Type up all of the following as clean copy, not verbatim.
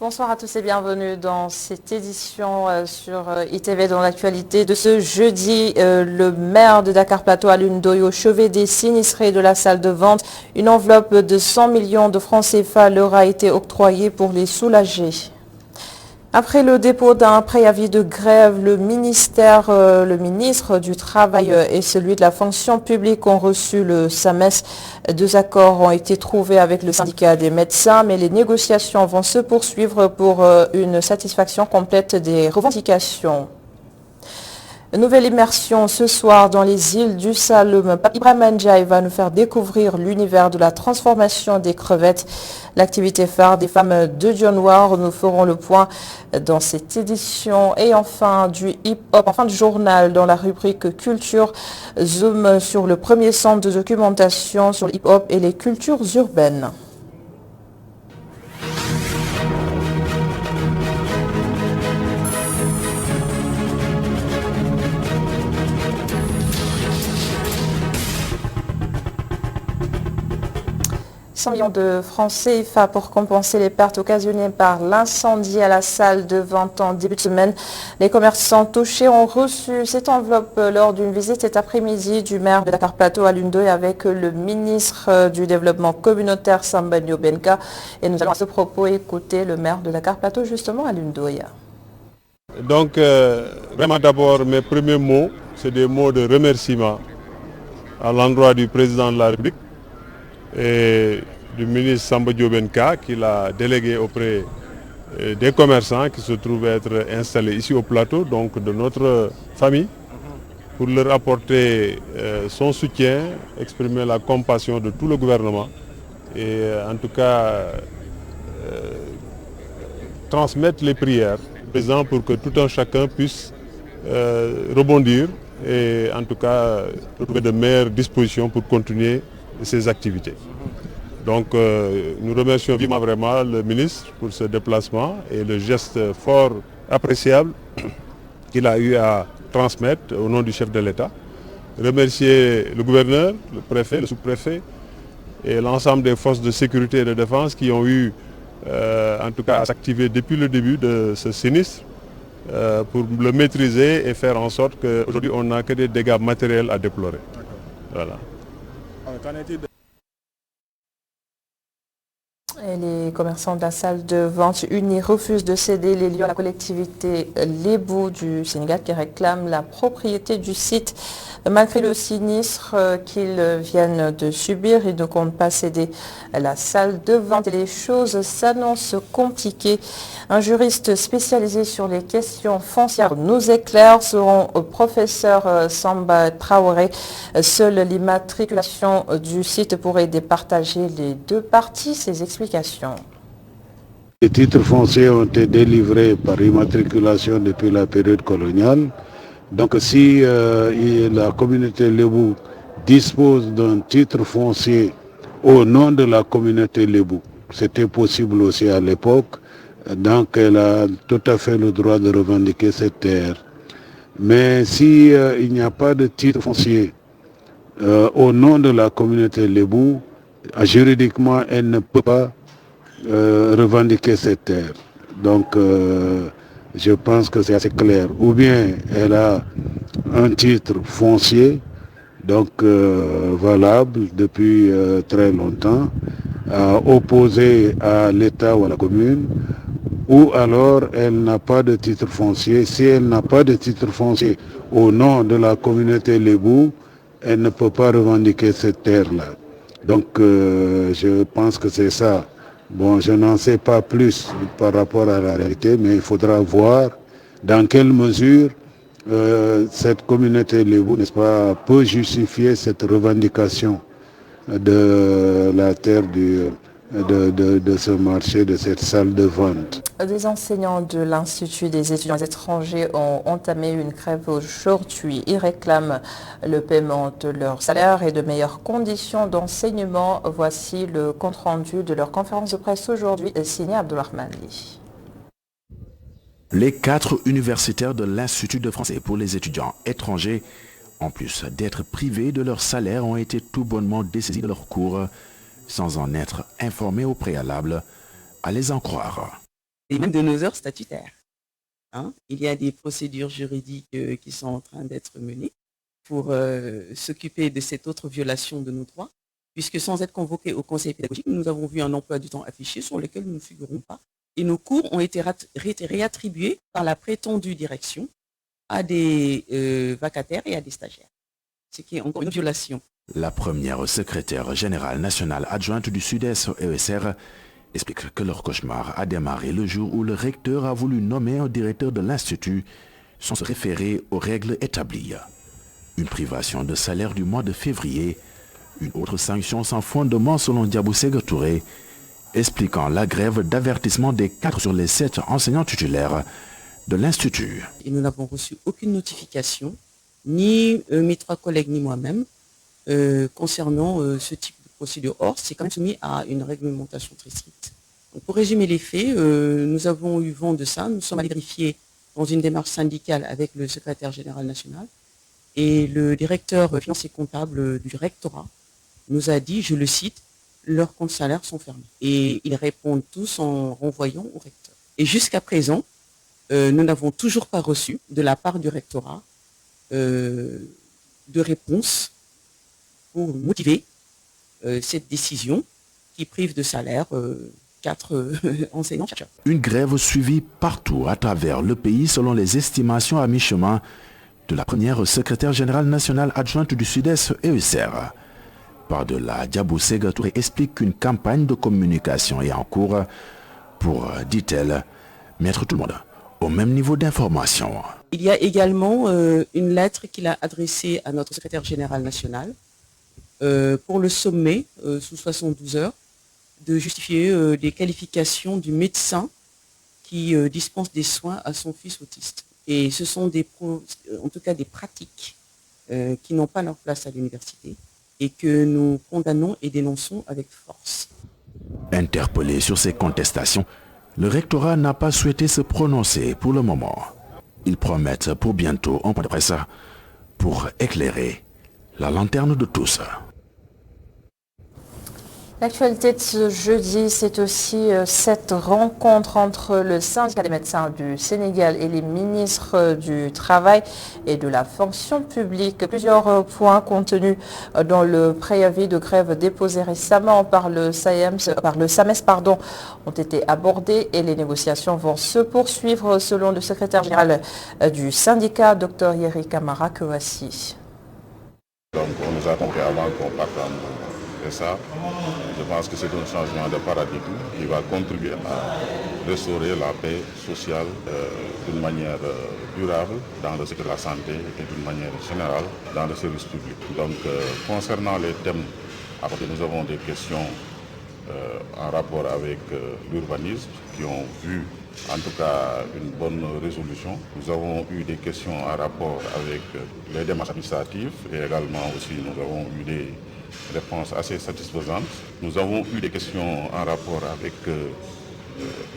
Bonsoir à tous et bienvenue dans cette édition sur ITV dans l'actualité de ce jeudi. Le maire de Dakar Plateau, Alioune Ndoye, au chevet des sinistrés de la salle de vente. Une enveloppe de 100 millions de francs CFA leur a été octroyée pour les soulager. Après le dépôt d'un préavis de grève, le ministre du Travail et celui de la fonction publique ont reçu le SAMES. Deux accords ont été trouvés avec le syndicat des médecins, mais les négociations vont se poursuivre pour une satisfaction complète des revendications. Nouvelle immersion ce soir dans les îles du Saloum. Ibrahima Ndiaye va nous faire découvrir l'univers de la transformation des crevettes. L'activité phare des femmes de Dionewar. Nous ferons le point dans cette édition. Et enfin du hip-hop, enfin du journal dans la rubrique culture. Zoom sur le premier centre de documentation sur le hip-hop et les cultures urbaines. Millions de francs CFA pour compenser les pertes occasionnées par l'incendie à la salle de vente en début de semaine. Les commerçants touchés ont reçu cette enveloppe lors d'une visite cet après-midi du maire de Dakar Plateau, Alioune Ndoye, avec le ministre du Développement communautaire, Samba Nyobenka. Et nous allons à ce propos écouter le maire de Dakar Plateau, justement, Alioune Ndoye. Donc, vraiment d'abord, mes premiers mots, c'est des mots de remerciement à l'endroit du président de la République et du ministre Samba Nyobenka qui l'a délégué auprès des commerçants qui se trouvent être installés ici au plateau, donc de notre famille, pour leur apporter son soutien, exprimer la compassion de tout le gouvernement et en tout cas transmettre les prières du président pour que tout un chacun puisse rebondir et en tout cas trouver de meilleures dispositions pour continuer ses activités. Donc nous remercions vivement vraiment le ministre pour ce déplacement et le geste fort appréciable qu'il a eu à transmettre au nom du chef de l'État. Remercier le gouverneur, le préfet, le sous-préfet et l'ensemble des forces de sécurité et de défense qui ont eu en tout cas à s'activer depuis le début de ce sinistre pour le maîtriser et faire en sorte qu'aujourd'hui on n'a que des dégâts matériels à déplorer. Voilà. Et les commerçants de la salle de vente unie refusent de céder les lieux à la collectivité Lébou du Sénégal qui réclame la propriété du site. Malgré le sinistre qu'ils viennent de subir, ils ne comptent pas céder la salle de vente et les choses s'annoncent compliquées. Un juriste spécialisé sur les questions foncières nous éclaire selon le professeur Samba Traoré. Seule l'immatriculation du site pourrait départager les deux parties. Ses explications. Les titres fonciers ont été délivrés par immatriculation depuis la période coloniale. Donc si la communauté Lébou dispose d'un titre foncier au nom de la communauté Lébou, c'était possible aussi à l'époque, donc elle a tout à fait le droit de revendiquer cette terre. Mais si il n'y a pas de titre foncier au nom de la communauté Lébou, juridiquement elle ne peut pas revendiquer cette terre. Donc je pense que c'est assez clair. Ou bien elle a un titre foncier, donc valable depuis très longtemps, opposé à l'État ou à la commune, ou alors elle n'a pas de titre foncier. Si elle n'a pas de titre foncier au nom de la communauté Lébou, elle ne peut pas revendiquer cette terre-là. Donc je pense que c'est ça. Bon, je n'en sais pas plus par rapport à la réalité, mais il faudra voir dans quelle mesure cette communauté Lébou, n'est-ce pas, peut justifier cette revendication de la terre de ce marché, de cette salle de vente. Des enseignants de l'Institut des étudiants étrangers ont entamé une grève aujourd'hui. Ils réclament le paiement de leur salaire et de meilleures conditions d'enseignement. Voici le compte-rendu de leur conférence de presse aujourd'hui, signé Abdourahmane Ly. Les 4 universitaires de l'Institut de français pour les étudiants étrangers, en plus d'être privés de leur salaire, ont été tout bonnement dessaisis de leurs cours sans en être informés au préalable, à les en croire. et même de nos heures statutaires. Hein. Il y a des procédures juridiques qui sont en train d'être menées pour s'occuper de cette autre violation de nos droits, puisque sans être convoqués au conseil pédagogique, nous avons vu un emploi du temps affiché sur lequel nous ne figurons pas. Et nos cours ont été réattribués par la prétendue direction à des vacataires et à des stagiaires, ce qui est encore une violation. La première secrétaire générale nationale adjointe du Sud-Est ESR explique que leur cauchemar a démarré le jour où le recteur a voulu nommer un directeur de l'Institut sans se référer aux règles établies. Une privation de salaire du mois de février, une autre sanction sans fondement selon Diaboussègue Touré, expliquant la grève d'avertissement des 4 sur les 7 enseignants titulaires de l'Institut. Et nous n'avons reçu aucune notification, ni mes 3 collègues, ni moi-même, concernant ce type de procédure. Or, c'est quand même soumis à une réglementation très stricte. Donc, pour résumer les faits, nous avons eu vent de ça, nous sommes allés vérifier dans une démarche syndicale avec le secrétaire général national, et le directeur financier comptable du rectorat nous a dit, je le cite, leurs comptes salaires sont fermés. Et ils répondent tous en renvoyant au recteur. Et jusqu'à présent, nous n'avons toujours pas reçu de la part du rectorat de réponse pour motiver cette décision qui prive de salaire 4 enseignants-chercheurs. Une grève suivie partout à travers le pays selon les estimations à mi-chemin de la première secrétaire générale nationale adjointe du Sud-Est ESR. Par-delà, Diaboussègue Touré explique qu'une campagne de communication est en cours pour, dit-elle, mettre tout le monde au même niveau d'information. Il y a également une lettre qu'il a adressée à notre secrétaire général national pour le sommet, sous 72 heures, de justifier des qualifications du médecin qui dispense des soins à son fils autiste. Et ce sont en tout cas des pratiques qui n'ont pas leur place à l'université et que nous condamnons et dénonçons avec force. Interpellé sur ces contestations, le rectorat n'a pas souhaité se prononcer pour le moment. Ils promettent pour bientôt un point de presse pour éclairer la lanterne de tous. L'actualité de ce jeudi, c'est aussi cette rencontre entre le syndicat des médecins du Sénégal et les ministres du Travail et de la fonction publique. Plusieurs points contenus dans le préavis de grève déposé récemment par le SAMES, ont été abordés et les négociations vont se poursuivre selon le secrétaire général du syndicat, Dr Yeri Kamara, que voici. Donc on nous a compris avant qu'on parte et ça, je pense que c'est un changement de paradigme qui va contribuer à restaurer la paix sociale d'une manière durable dans le secteur de la santé et d'une manière générale dans le service public. Donc concernant les thèmes, après nous avons des questions en rapport avec l'urbanisme qui ont vu en tout cas une bonne résolution. Nous avons eu des questions en rapport avec les démarches administratives et également aussi nous avons eu des réponses assez satisfaisantes. Nous avons eu des questions en rapport avec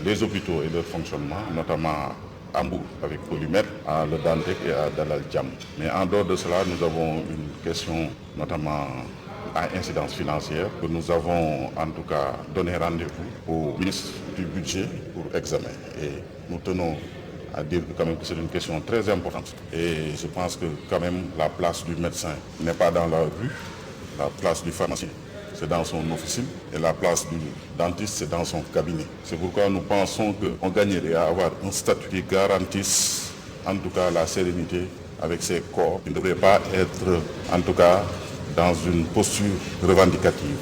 les hôpitaux et leur fonctionnement, notamment à Mbou avec Polymètre, à Le Dantec et à Dalal Djam. Mais en dehors de cela, nous avons une question notamment à incidence financière que nous avons en tout cas donné rendez-vous au ministre du budget pour examen. Et nous tenons à dire que, quand même, que c'est une question très importante. Et je pense que quand même la place du médecin n'est pas dans la rue. La place du pharmacien, c'est dans son officine et la place du dentiste, c'est dans son cabinet. C'est pourquoi nous pensons qu'on gagnerait à avoir un statut qui garantisse en tout cas la sérénité avec ces corps. Il ne devrait pas être en tout cas dans une posture revendicative.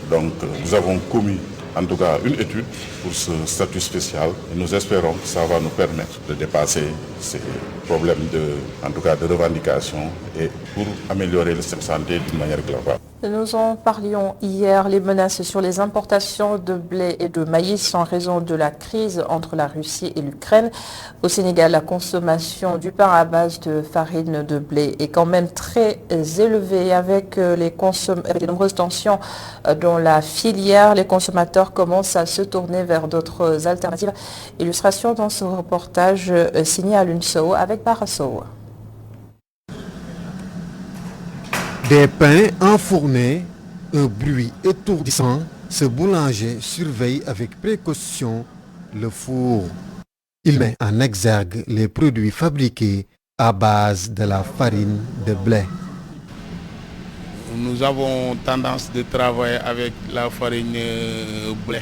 Donc nous avons commis en tout cas une étude pour ce statut spécial et nous espérons que ça va nous permettre de dépasser ces problèmes de revendication et pour améliorer le système de santé d'une manière globale. Nous en parlions hier, les menaces sur les importations de blé et de maïs en raison de la crise entre la Russie et l'Ukraine. Au Sénégal, la consommation du pain à base de farine de blé est quand même très élevée avec les nombreuses tensions dans la filière. Les consommateurs commencent à se tourner vers d'autres alternatives. Illustration dans ce reportage signé à l'UNSO avec Barasso. Des pains enfournés, un bruit étourdissant, ce boulanger surveille avec précaution le four. Il met en exergue les produits fabriqués à base de la farine de blé. Nous avons tendance de travailler avec la farine blé.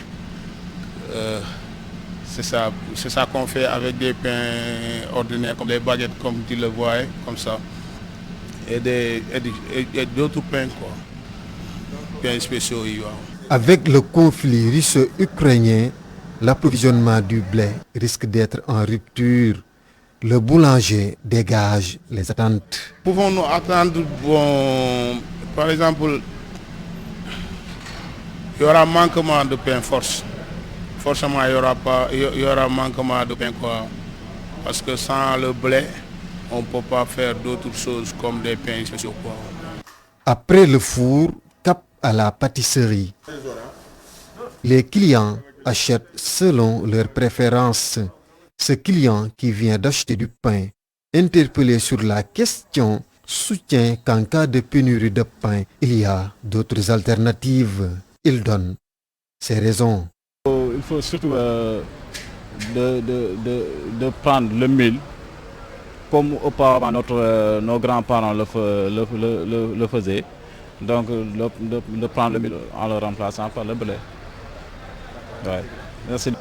C'est ça qu'on fait avec des pains ordinaires, comme des baguettes, comme tu le vois, comme ça. Et d'autres pains, quoi. Pains spéciaux. Avec le conflit russo-ukrainien, l'approvisionnement du blé risque d'être en rupture. Le boulanger dégage les attentes. Pouvons-nous attendre, par exemple, il y aura manquement de pain force. Forcément, il y aura manquement de pain, quoi. Parce que sans le blé, on ne peut pas faire d'autres choses comme des pains spéciaux, quoi. Après le four, cap à la pâtisserie. Les clients achètent selon leurs préférences. Ce client qui vient d'acheter du pain, interpellé sur la question, soutient qu'en cas de pénurie de pain, il y a d'autres alternatives. Il donne ses raisons. Il faut surtout de prendre le mil comme auparavant nos grands-parents le faisaient. Donc de prendre le mil en le remplaçant par le blé. Ouais. Merci.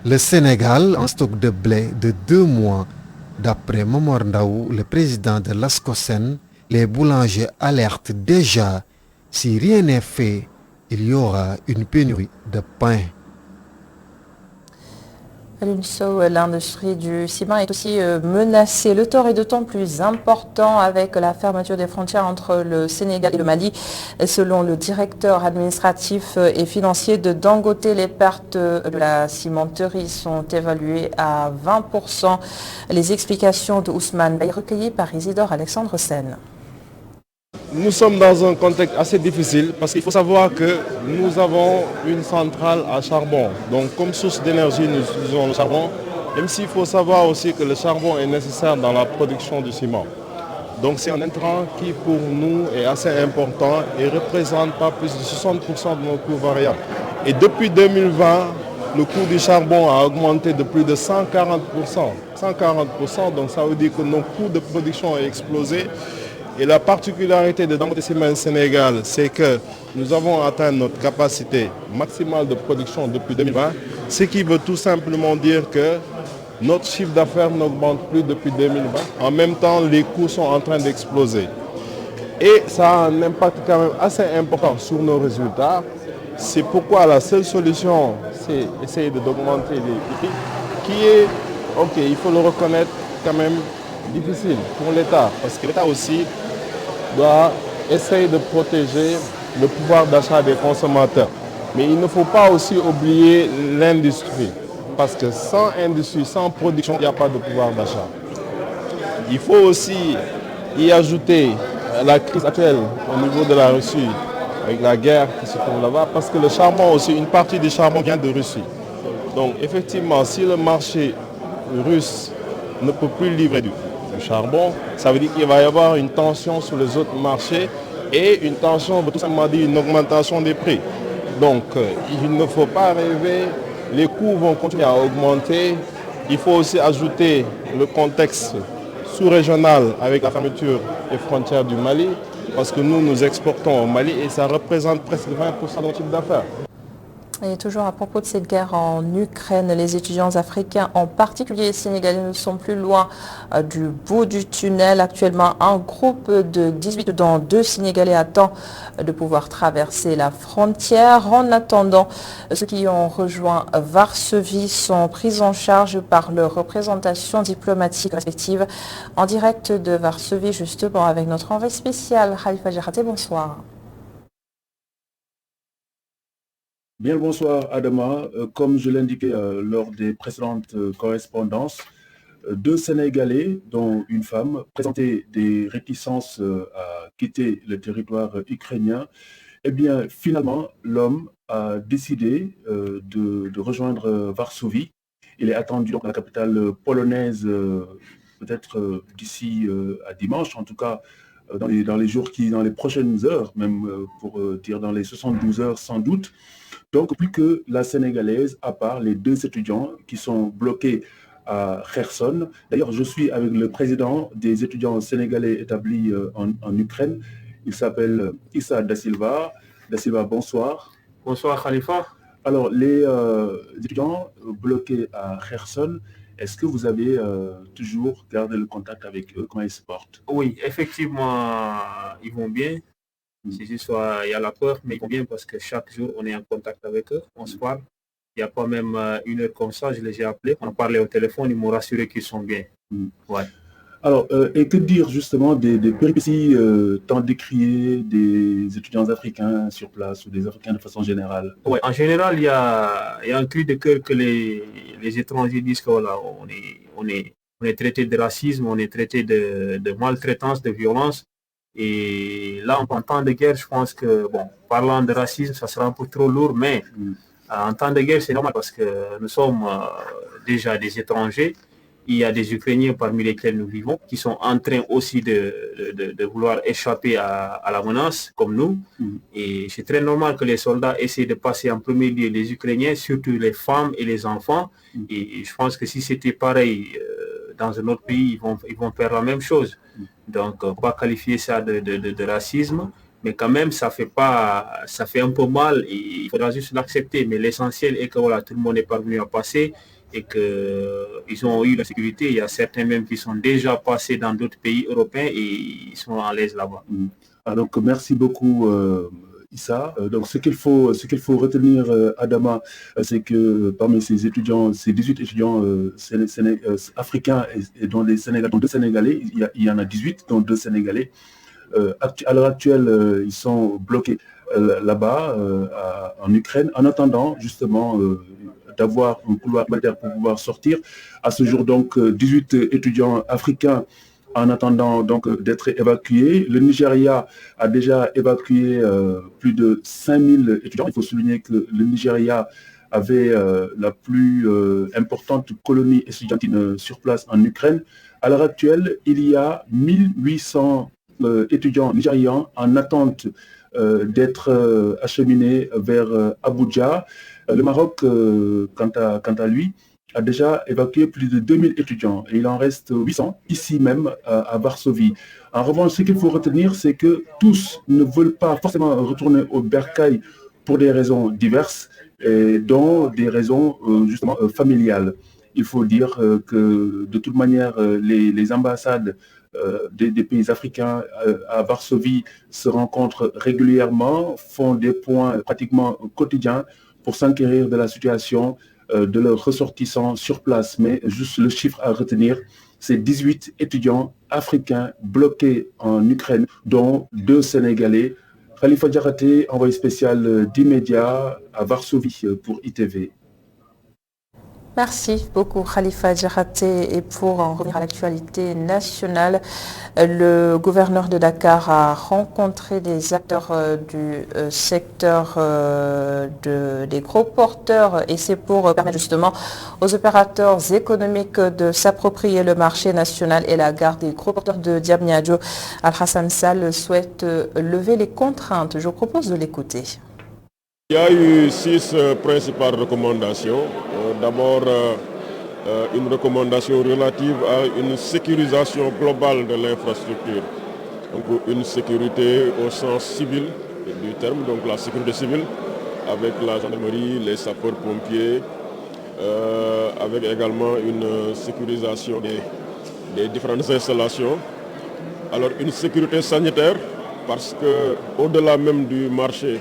Le Sénégal en stock de blé de 2 mois. D'après Momar Ndaw, le président de l'ASCOSEN, les boulangers alertent déjà. Si rien n'est fait, il y aura une pénurie de pain. L'industrie du ciment est aussi menacée. Le tort est d'autant plus important avec la fermeture des frontières entre le Sénégal et le Mali. Selon le directeur administratif et financier de Dangote, les pertes de la cimenterie sont évaluées à 20%. Les explications de Ousmane Baye recueillies par Isidore Alexandre Sen. Nous sommes dans un contexte assez difficile parce qu'il faut savoir que nous avons une centrale à charbon. Donc comme source d'énergie, nous utilisons le charbon, même s'il faut savoir aussi que le charbon est nécessaire dans la production du ciment. Donc c'est un intrant qui pour nous est assez important et représente pas plus de 60% de nos coûts variables. Et depuis 2020, le coût du charbon a augmenté de plus de 140%. 140%, donc ça veut dire que nos coûts de production ont explosé. Et la particularité de Dangote Ciment Sénégal, c'est que nous avons atteint notre capacité maximale de production depuis 2020, ce qui veut tout simplement dire que notre chiffre d'affaires n'augmente plus depuis 2020. En même temps, les coûts sont en train d'exploser. Et ça a un impact quand même assez important sur nos résultats. C'est pourquoi la seule solution, c'est essayer d'augmenter les prix, qui est, ok, il faut le reconnaître, quand même difficile pour l'État, parce que l'État aussi doit essayer de protéger le pouvoir d'achat des consommateurs. Mais il ne faut pas aussi oublier l'industrie, parce que sans industrie, sans production, il n'y a pas de pouvoir d'achat. Il faut aussi y ajouter la crise actuelle au niveau de la Russie, avec la guerre qui se trouve là-bas, parce que le charbon aussi, une partie du charbon vient de Russie. Donc effectivement, si le marché russe ne peut plus livrer du charbon, ça veut dire qu'il va y avoir une tension sur les autres marchés et une tension veut tout simplement dire une augmentation des prix. Donc il ne faut pas rêver, les coûts vont continuer à augmenter. Il faut aussi ajouter le contexte sous-régional avec la fermeture des frontières du Mali, parce que nous exportons au Mali et ça représente presque 20% de notre chiffre d'affaires. Et toujours à propos de cette guerre en Ukraine, les étudiants africains, en particulier sénégalais, ne sont plus loin du bout du tunnel. Actuellement, un groupe de 18 dont 2 Sénégalais attend de pouvoir traverser la frontière. En attendant, ceux qui ont rejoint Varsovie sont pris en charge par leurs représentations diplomatiques respectives. En direct de Varsovie, justement, avec notre envoyé spécial, Khalifa Djaraté, bonsoir. Bien le bonsoir Adama. Comme je l'indiquais lors des précédentes correspondances, 2 Sénégalais, dont une femme, présentaient des réticences à quitter le territoire ukrainien. Eh bien, finalement, l'homme a décidé de rejoindre Varsovie. Il est attendu dans la capitale polonaise, peut-être d'ici à dimanche. En tout cas, dans les jours dans les prochaines heures, même pour dire dans les 72 heures sans doute. Donc plus que la sénégalaise, à part les 2 étudiants qui sont bloqués à Kherson. D'ailleurs, je suis avec le président des étudiants sénégalais établis en Ukraine. Il s'appelle Issa Da Silva. Da Silva, bonsoir. Bonsoir Khalifa. Alors, les étudiants bloqués à Kherson, est-ce que vous avez toujours gardé le contact avec eux? Comment ils se portent? Oui, effectivement, ils vont bien. C'est juste il y a la peur, mais ils vont bien parce que chaque jour, on est en contact avec eux, on se parle. Il n'y a pas même une heure comme ça, je les ai appelés, on a parlé au téléphone, ils m'ont rassuré qu'ils sont bien. Ouais. Alors, et que dire justement des péripéties tant décriées des étudiants africains sur place ou des Africains de façon générale? Oui, en général, il y a un cri de cœur que les étrangers disent que voilà, on est traité de racisme, on est traité de maltraitance, de violence. Et là, en temps de guerre, je pense que, bon, parlant de racisme, ça sera un peu trop lourd, mais en temps de guerre, c'est normal parce que nous sommes déjà des étrangers. Il y a des Ukrainiens parmi lesquels nous vivons qui sont en train aussi de vouloir échapper à la menace, comme nous. Et c'est très normal que les soldats essaient de passer en premier lieu les Ukrainiens, surtout les femmes et les enfants. Et je pense que si c'était pareil dans un autre pays, ils vont faire la même chose. Donc, on ne peut pas qualifier ça de racisme. Mais quand même, ça fait un peu mal et il faudra juste l'accepter. Mais l'essentiel est que voilà, tout le monde est parvenu à passer et qu'ils ont eu la sécurité. Il y a certains même qui sont déjà passés dans d'autres pays européens et ils sont à l'aise là-bas. Donc, merci beaucoup Issa. Donc, ce qu'il faut retenir, Adama, c'est que parmi ces 18 étudiants africains et dont 2 Sénégalais, il y en a 18, dont 2 Sénégalais. À l'heure actuelle, ils sont bloqués là-bas, en Ukraine, en attendant justement d'avoir un couloir humanitaire pour pouvoir sortir. À ce jour, donc, 18 étudiants africains en attendant donc d'être évacués. Le Nigeria a déjà évacué plus de 5000 étudiants. Il faut souligner que le Nigeria avait la plus importante colonie estudiantine sur place en Ukraine. À l'heure actuelle, il y a 1800 étudiants nigérians en attente d'être acheminés vers Abuja. Le Maroc, quant à lui, a déjà évacué plus de 2000 étudiants et il en reste 800 ici même à Varsovie. En revanche, ce qu'il faut retenir, c'est que tous ne veulent pas forcément retourner au bercail pour des raisons diverses, et dont des raisons justement familiales. Il faut dire que de toute manière, les ambassades des pays africains à Varsovie se rencontrent régulièrement, font des points pratiquement quotidiens pour s'enquérir de la situation de leurs ressortissants sur place. Mais juste le chiffre à retenir, c'est 18 étudiants africains bloqués en Ukraine, dont 2 Sénégalais. Khalifa Diakhaté, envoyé spécial d'Immédiat à Varsovie pour ITV. Merci beaucoup Khalifa Diakhaté. Et pour en revenir à l'actualité nationale, le gouverneur de Dakar a rencontré des acteurs du secteur des gros porteurs et c'est pour permettre justement aux opérateurs économiques de s'approprier le marché national et la gare des gros porteurs de Diamniadio. Al-Hassan Sall souhaite lever les contraintes. Je vous propose de l'écouter. Il y a eu 6 principales recommandations. D'abord, une recommandation relative à une sécurisation globale de l'infrastructure. Donc une sécurité au sens civil du terme, donc la sécurité civile, avec la gendarmerie, les sapeurs-pompiers, avec également une sécurisation des différentes installations. Alors une sécurité sanitaire, parce qu'au-delà même du marché,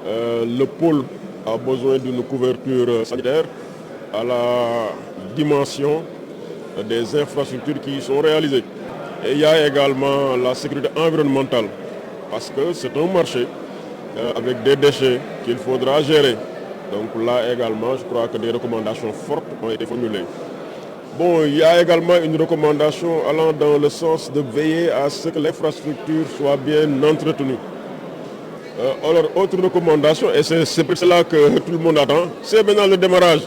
le pôle a besoin d'une couverture sanitaire à la dimension des infrastructures qui y sont réalisées. Et il y a également la sécurité environnementale, parce que c'est un marché avec des déchets qu'il faudra gérer. Donc là également, je crois que des recommandations fortes ont été formulées. Bon, il y a également une recommandation allant dans le sens de veiller à ce que l'infrastructure soit bien entretenue. Alors, autre recommandation, et c'est pour cela que tout le monde attend, c'est maintenant le démarrage.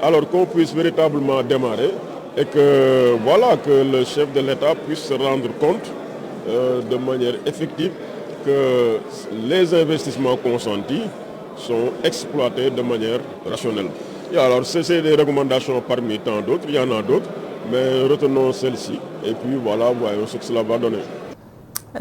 Alors qu'on puisse véritablement démarrer et que, voilà, que le chef de l'État puisse se rendre compte de manière effective que les investissements consentis sont exploités de manière rationnelle. Et alors, c'est des recommandations parmi tant d'autres, il y en a d'autres, mais retenons celle-ci et puis voilà, voyons ce que cela va donner.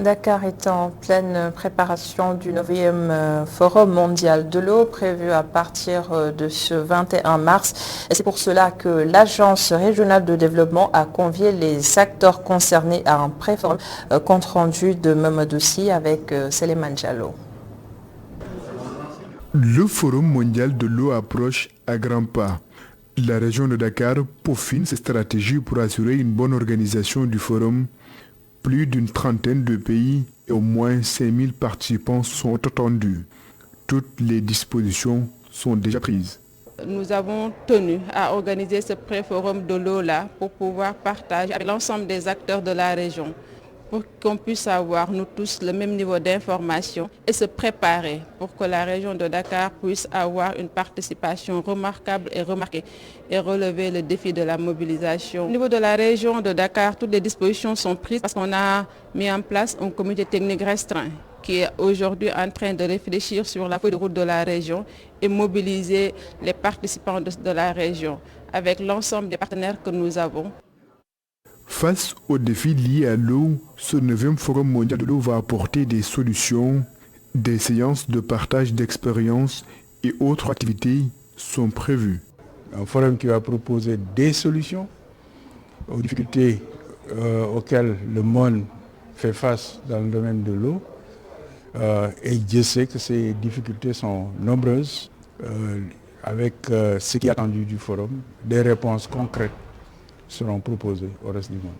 Dakar est en pleine préparation du 9e Forum mondial de l'eau prévu à partir de ce 21 mars. C'est pour cela que l'Agence régionale de développement a convié les acteurs concernés à un pré-forum compte rendu de Mamadou Sy avec Seleman Diallo. Le Forum mondial de l'eau approche à grands pas. La région de Dakar peaufine ses stratégies pour assurer une bonne organisation du forum. Plus d'une trentaine de pays et au moins 5000 participants sont attendus. Toutes les dispositions sont déjà prises. Nous avons tenu à organiser ce pré-forum de l'eau-là pour pouvoir partager avec l'ensemble des acteurs de la région, pour qu'on puisse avoir, nous tous, le même niveau d'information et se préparer pour que la région de Dakar puisse avoir une participation remarquable et remarquée et relever le défi de la mobilisation. Au niveau de la région de Dakar, toutes les dispositions sont prises parce qu'on a mis en place un comité technique restreint qui est aujourd'hui en train de réfléchir sur la feuille de route de la région et mobiliser les participants de la région avec l'ensemble des partenaires que nous avons. Face aux défis liés à l'eau, ce 9e Forum mondial de l'eau va apporter des solutions. Des séances de partage d'expériences et autres activités sont prévues. Un forum qui va proposer des solutions aux difficultés auxquelles le monde fait face dans le domaine de l'eau. Et Dieu sait que ces difficultés sont nombreuses. Avec ce qui est attendu du forum, des réponses concrètes seront proposés au reste du monde.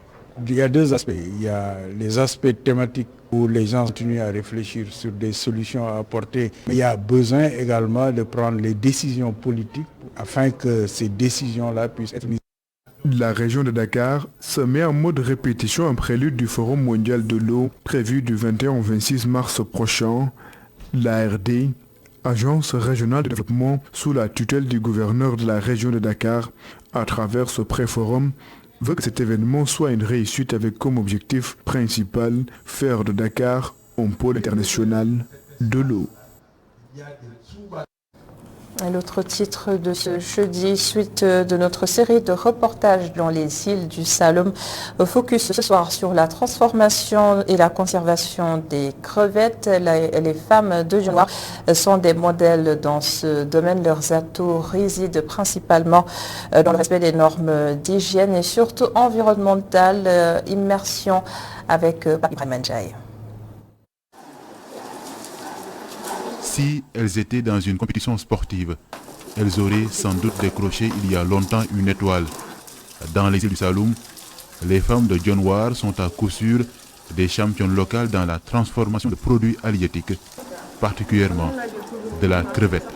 Il y a deux aspects. Il y a les aspects thématiques où les gens continuent à réfléchir sur des solutions à apporter. Mais il y a besoin également de prendre les décisions politiques afin que ces décisions-là puissent être mises. La région de Dakar se met en mode répétition en prélude du Forum mondial de l'eau prévu du 21 au 26 mars prochain. L'ARD, Agence régionale de développement sous la tutelle du gouverneur de la région de Dakar, à travers ce pré-forum, veut que cet événement soit une réussite avec comme objectif principal faire de Dakar un pôle international de l'eau. L'autre titre de ce jeudi, suite de notre série de reportages dans les îles du Saloum, focus ce soir sur la transformation et la conservation des crevettes. Les femmes de Dionewar sont des modèles dans ce domaine. Leurs atouts résident principalement dans le respect des normes d'hygiène et surtout environnementales. Immersion avec Ibrahim Ndiaye. Si elles étaient dans une compétition sportive, elles auraient sans doute décroché il y a longtemps une étoile. Dans les îles du Saloum, les femmes de Dionewar sont à coup sûr des championnes locales dans la transformation de produits halieutiques, particulièrement de la crevette.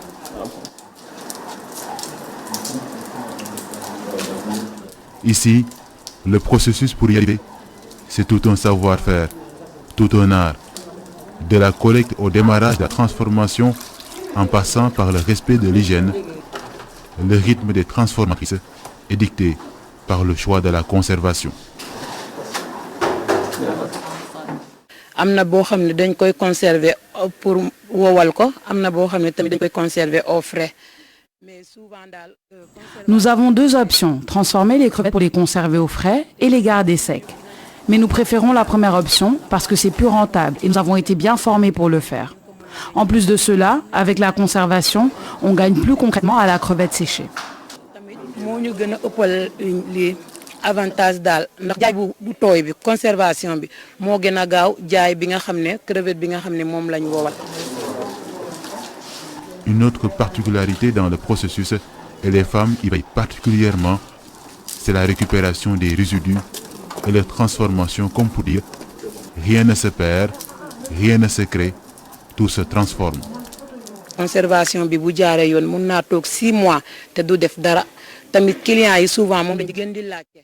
Ici, le processus pour y arriver, c'est tout un savoir-faire, tout un art. De la collecte au démarrage de la transformation, en passant par le respect de l'hygiène, le rythme des transformatrices est dicté par le choix de la conservation. amna boo xam ne dañ koy conserver pour wowal ko amna boo xam ne tamit dañ koy conserver au frais. Nous avons deux options, transformer les crevettes pour les conserver au frais et les garder secs. Mais nous préférons la première option parce que c'est plus rentable et nous avons été bien formés pour le faire. En plus de cela, avec la conservation, on gagne plus concrètement à la crevette séchée. Avantage dal ndax jaay bu tooy bi conservation bi moo gën a gaaw jaay bi nga xam ne crevette bi nga xam ne moom lañ wowal. Une autre particularité dans le processus, et les femmes y veillent particulièrement, c'est la récupération des résidus et leur transformation, comme pour dire, rien ne se perd, rien ne se crée, tout se transforme. Conservation bi bu jaaree yoon mun naa toog 6 mois te du def dara tamit clients yi souvent moom dañu gën di laajte.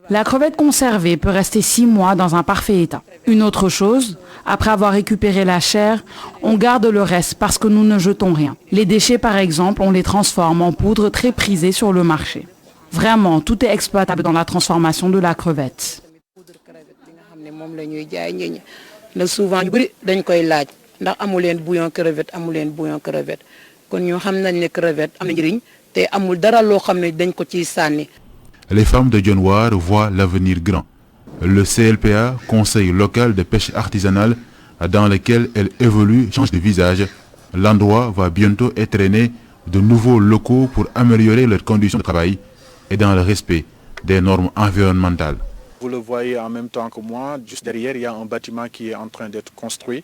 La crevette conservée peut rester 6 mois dans un parfait état. Une autre chose, après avoir récupéré la chair, on garde le reste parce que nous ne jetons rien. Les déchets par exemple, on les transforme en poudre très prisée sur le marché. Vraiment, tout est exploitable dans la transformation de la crevette. moom la ñuy jaay nit ñi na souvent ñu bëri dañ koy laaj ndax amu leen bouillon crevette amu leen bouillon crevette kon ñoo xam nañ ne crevette am na njëriñ te amul dara loo xam ne dañ ko ciy sànni. Les femmes de Dionewar voient l'avenir grand. Le CLPA, Conseil local de pêche artisanale, dans lequel elle évolue, change de visage. L'endroit va bientôt étrenner de nouveaux locaux pour améliorer leurs conditions de travail et dans le respect des normes environnementales. Vous le voyez en même temps que moi, juste derrière, il y a un bâtiment qui est en train d'être construit.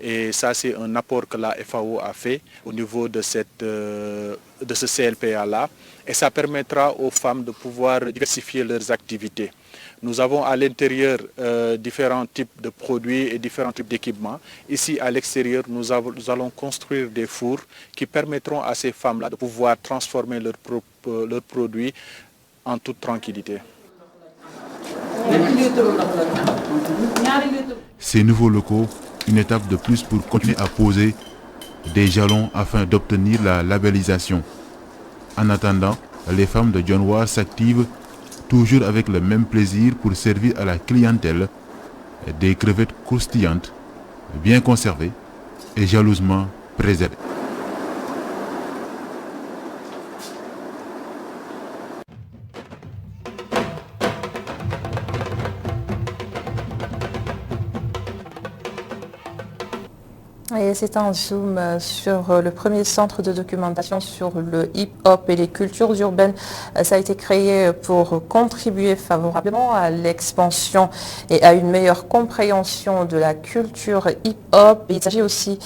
Et ça, c'est un apport que la FAO a fait au niveau de ce CLPA-là. Et ça permettra aux femmes de pouvoir diversifier leurs activités. Nous avons à l'intérieur différents types de produits et différents types d'équipements. Ici, à l'extérieur, nous allons construire des fours qui permettront à ces femmes-là de pouvoir transformer leurs produits en toute tranquillité. Ces nouveaux locaux, une étape de plus pour continuer à poser des jalons afin d'obtenir la labellisation. En attendant, les femmes de Dionewar s'activent toujours avec le même plaisir pour servir à la clientèle des crevettes croustillantes, bien conservées et jalousement préservées. Et c'est un zoom sur le premier centre de documentation sur le hip-hop et les cultures urbaines. Ça a été créé pour contribuer favorablement à l'expansion et à une meilleure compréhension de la culture hip-hop. Il s'agit aussi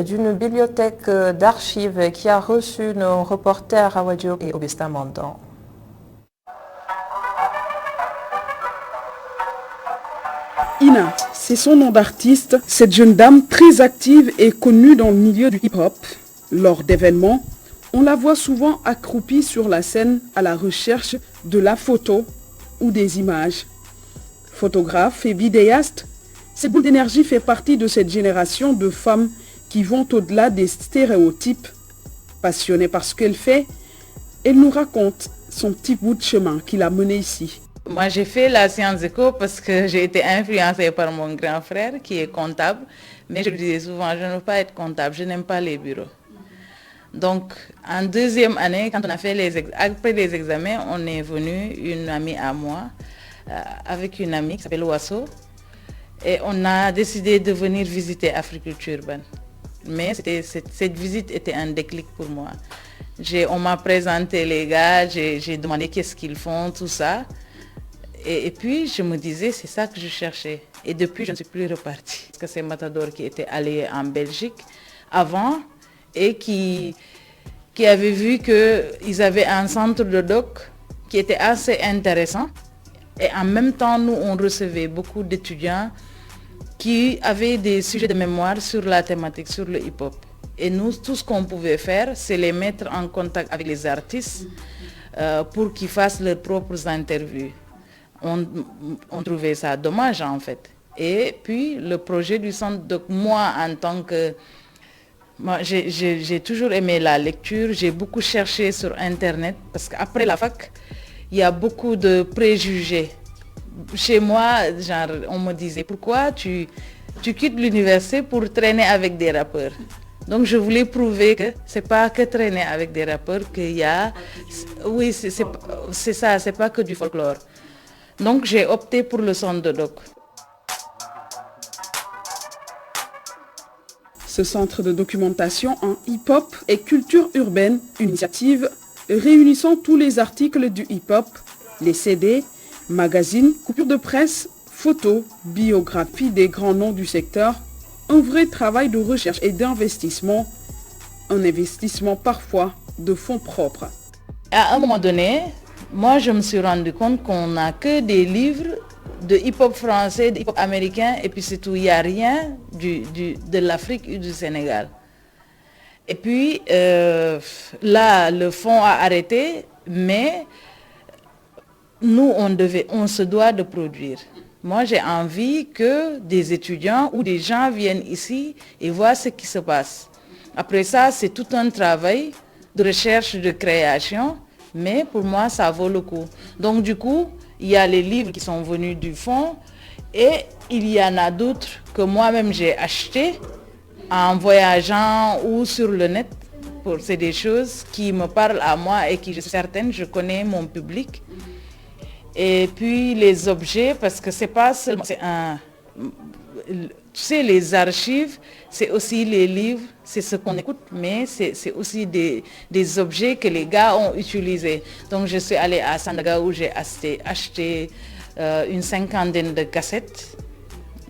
d'une bibliothèque d'archives qui a reçu nos reporters Awa Diop et Augustin Mandan. Ina, c'est son nom d'artiste. Cette jeune dame très active et connue dans le milieu du hip-hop. Lors d'événements, on la voit souvent accroupie sur la scène à la recherche de la photo ou des images. Photographe et vidéaste, cette boule d'énergie fait partie de cette génération de femmes qui vont au-delà des stéréotypes. Passionnée par ce qu'elle fait, elle nous raconte son petit bout de chemin qui l'a menée ici. Moi, j'ai fait la science éco parce que j'ai été influencée par mon grand frère qui est comptable. Mais je lui disais souvent, je ne veux pas être comptable, je n'aime pas les bureaux. Donc, en deuxième année, quand on a fait après les examens, on est venu, une amie à moi, avec une amie qui s'appelle Oiseau. Et on a décidé de venir visiter Africulture urbaine. Mais cette visite était un déclic pour moi. On m'a présenté les gars, j'ai demandé qu'est-ce qu'ils font, tout ça. Et puis, je me disais, c'est ça que je cherchais. Et depuis, je ne suis plus repartie. Parce que c'est Matador qui était allé en Belgique avant et qui avait vu qu'ils avaient un centre de doc qui était assez intéressant. Et en même temps, nous, on recevait beaucoup d'étudiants qui avaient des sujets de mémoire sur la thématique, sur le hip-hop. Et nous, tout ce qu'on pouvait faire, c'est les mettre en contact avec les artistes pour qu'ils fassent leurs propres interviews. On trouvait ça dommage en fait. Et puis le projet du centre, donc moi en tant que... j'ai toujours aimé la lecture, j'ai beaucoup cherché sur Internet parce qu'après la fac, il y a beaucoup de préjugés. Chez moi, genre, on me disait pourquoi tu quittes l'université pour traîner avec des rappeurs. Donc je voulais prouver que c'est pas que traîner avec des rappeurs, qu'il y a... Oui, c'est ça, c'est pas que du folklore. Donc j'ai opté pour le centre de doc. Ce centre de documentation en hip-hop et culture urbaine, une initiative réunissant tous les articles du hip-hop, les CD, magazines, coupures de presse, photos, biographies des grands noms du secteur, un vrai travail de recherche et d'investissement, un investissement parfois de fonds propres. À un moment donné, moi je me suis rendu compte qu'on n'a que des livres de hip-hop français, de hip-hop américain, et puis c'est tout, il n'y a rien de l'Afrique ou du Sénégal. Et puis là, le fonds a arrêté, mais nous, on se doit de produire. Moi, j'ai envie que des étudiants ou des gens viennent ici et voient ce qui se passe. Après ça, c'est tout un travail de recherche, de création, mais pour moi, ça vaut le coup. Donc du coup, il y a les livres qui sont venus du fonds Et il y en a d'autres que moi-même j'ai achetées en voyageant ou sur le net. C'est des choses qui me parlent à moi et qui, je suis certaine, je connais mon public. Et puis les objets, parce que c'est pas seulement... Tu sais, les archives, c'est aussi les livres, c'est ce qu'on écoute, mais c'est aussi des objets que les gars ont utilisés. Donc je suis allée à Sandaga où j'ai acheté une cinquantaine de cassettes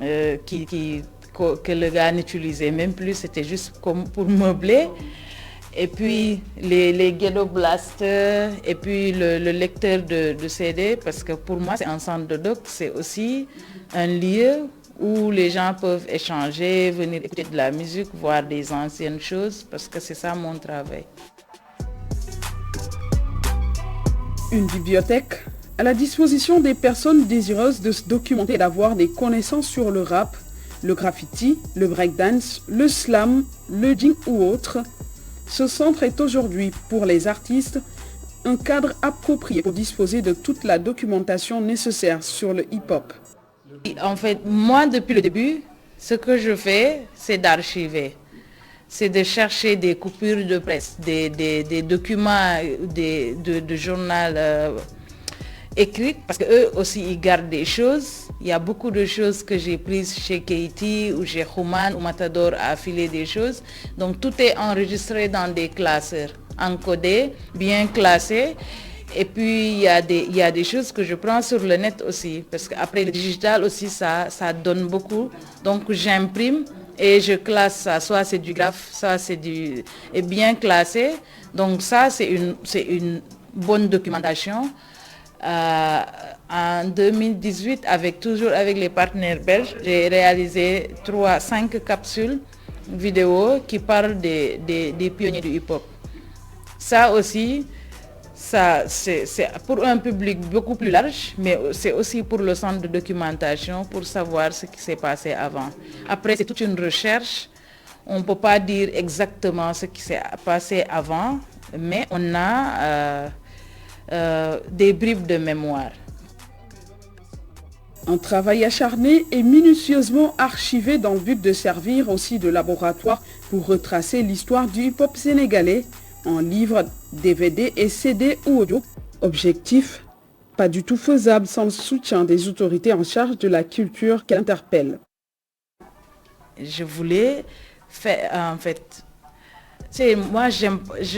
que le gars n'utilisait même plus, c'était juste comme pour meubler. Et puis les Ghetto Blaster et puis le lecteur de CD, parce que pour moi c'est un centre de doc, c'est aussi un lieu où les gens peuvent échanger, venir écouter de la musique, voir des anciennes choses, parce que c'est ça mon travail. Une bibliothèque à la disposition des personnes désireuses de se documenter et d'avoir des connaissances sur le rap, le graffiti, le breakdance, le slam, le djing ou autre. Ce centre est aujourd'hui, pour les artistes, un cadre approprié pour disposer de toute la documentation nécessaire sur le hip-hop. En fait, moi, depuis le début, ce que je fais, c'est d'archiver. C'est de chercher des coupures de presse, des documents de journal écrits, parce qu'eux aussi, ils gardent des choses. Il y a beaucoup de choses que j'ai prises chez Keiti ou chez Human ou Matador a affilé des choses. Donc tout est enregistré dans des classeurs, encodés, bien classés. Et puis il y a des choses que je prends sur le net aussi, parce qu'après le digital aussi, ça donne beaucoup. Donc j'imprime et je classe ça. Soit c'est du graphe, soit c'est est bien classé. Donc ça, c'est une bonne documentation. En 2018, toujours avec les partenaires belges, j'ai réalisé 5 capsules vidéo qui parlent des pionniers du hip-hop. Ça aussi, c'est pour un public beaucoup plus large, mais c'est aussi pour le centre de documentation, pour savoir ce qui s'est passé avant. Après, c'est toute une recherche. On ne peut pas dire exactement ce qui s'est passé avant, mais on a des bribes de mémoire. Un travail acharné et minutieusement archivé dans le but de servir aussi de laboratoire pour retracer l'histoire du hip-hop sénégalais en livres, DVD et CD ou audio. Objectif, pas du tout faisable sans le soutien des autorités en charge de la culture qu'elle interpelle. Je voulais faire, en fait, moi je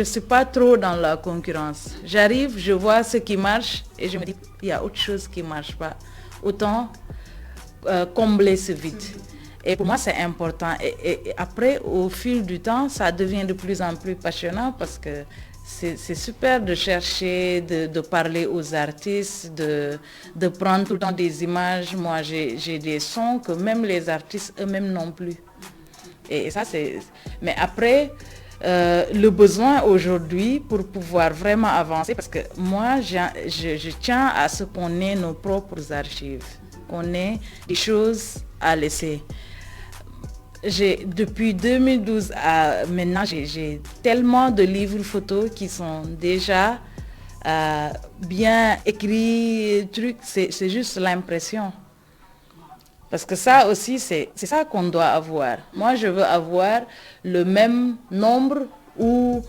ne suis pas trop dans la concurrence. J'arrive, je vois ce qui marche et je me dis, il y a autre chose qui ne marche pas. Autant combler ce vide. Et pour moi, c'est important. Et après, au fil du temps, ça devient de plus en plus passionnant parce que c'est super de chercher, de parler aux artistes, de prendre tout le temps des images. Moi, j'ai des sons que même les artistes eux-mêmes n'ont plus. Et ça, c'est... Mais après, le besoin aujourd'hui pour pouvoir vraiment avancer, parce que moi, je tiens à ce qu'on ait nos propres archives, qu'on ait des choses à laisser. Depuis 2012 à maintenant, j'ai tellement de livres photos qui sont déjà bien écrits, c'est juste l'impression. Parce que ça aussi, c'est ça qu'on doit avoir. Moi, je veux avoir le même nombre ou,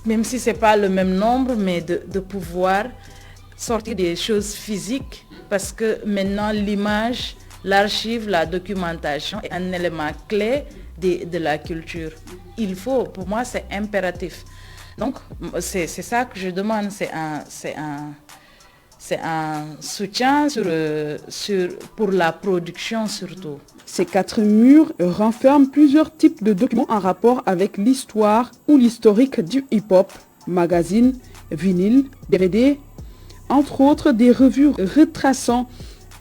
même si ce n'est pas le même nombre, mais de pouvoir sortir des choses physiques. Parce que maintenant, l'image, l'archive, la documentation est un élément clé de la culture. Il faut, pour moi, c'est impératif. Donc, c'est ça que je demande, c'est un soutien pour la production surtout. Ces 4 murs renferment plusieurs types de documents en rapport avec l'histoire ou l'historique du hip-hop, magazines, vinyles, DVD, entre autres des revues retraçant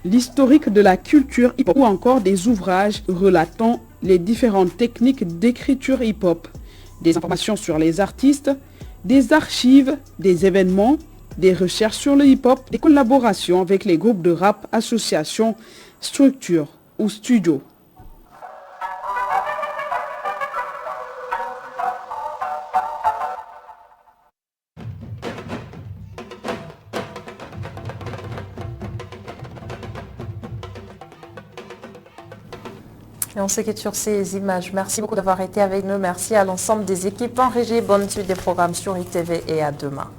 l'historique de la culture hip-hop ou encore des ouvrages relatant les différentes techniques d'écriture hip-hop, des informations sur les artistes, des archives, des événements, des recherches sur le hip-hop, des collaborations avec les groupes de rap, associations, structures ou studios. Et on se quitte sur ces images. Merci beaucoup d'avoir été avec nous. Merci à l'ensemble des équipes en régie. Bonne suite des programmes sur ITV et à demain.